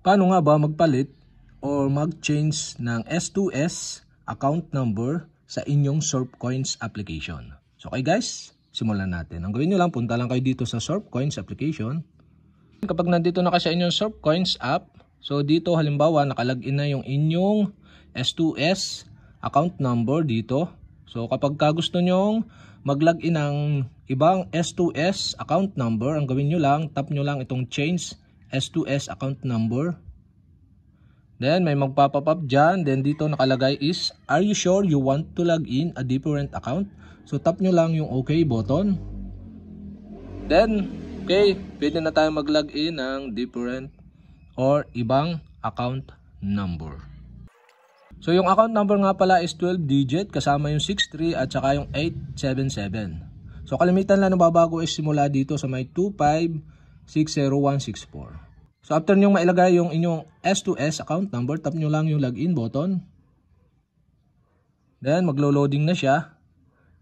Paano nga ba magpalit or mag-change ng S2S account number sa inyong SurfCoins application? So okay guys, simulan natin. Ang gawin nyo lang, punta lang kayo dito sa SurfCoins application. Kapag nandito na kayo sa inyong SurfCoins app, so dito halimbawa nakalagin na yung inyong S2S account number dito. So kapag gusto nyong mag-login ng ibang S2S account number, ang gawin nyo lang, tap nyo lang itong change S2S account number. Then may magpop up dyan. Then dito nakalagay is, are you sure you want to log in a different account? So tap nyo lang yung OK button. Then okay, pwede na tayo mag-login ng different or ibang account number. So yung account number nga pala is 12 digit kasama yung 63 at saka yung 877. So kalimitan lang nababago is simula dito sa may 2560164. So after nyo mailagay yung inyong S2S account number, tap nyo lang yung login button. Then maglo-loading na siya.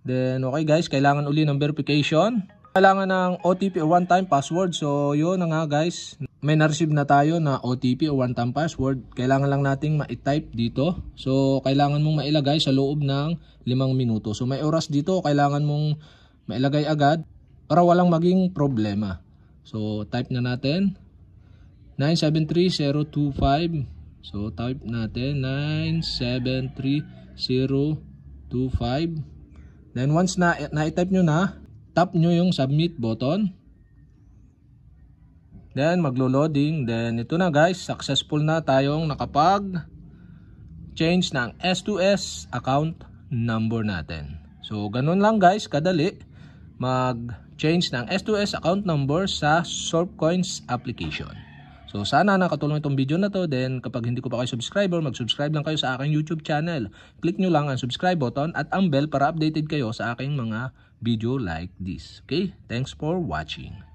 Then okay guys, kailangan uli ng verification. Kailangan ng OTP o one-time password. So yun na nga guys, may na-receive na tayo na OTP o one-time password. Kailangan lang nating ma-type dito. So kailangan mong mailagay sa loob ng 5 minuto. So may oras dito, kailangan mong mailagay agad para walang maging problema. So type na natin 973025. So type natin 973025. Then once na i-type nyo na, tap nyo yung submit button. Then maglo-loading. Then ito na guys, successful na tayong nakapag change ng S2S account number natin. So ganun lang guys, kadali mag-change ng S2S account number sa SurfCoins application. So sana nakatulong itong video na to. Then kapag hindi ko pa kayo subscriber, mag-subscribe lang kayo sa aking YouTube channel. Click nyo lang ang subscribe button at ang bell para updated kayo sa aking mga video like this. Okay? Thanks for watching.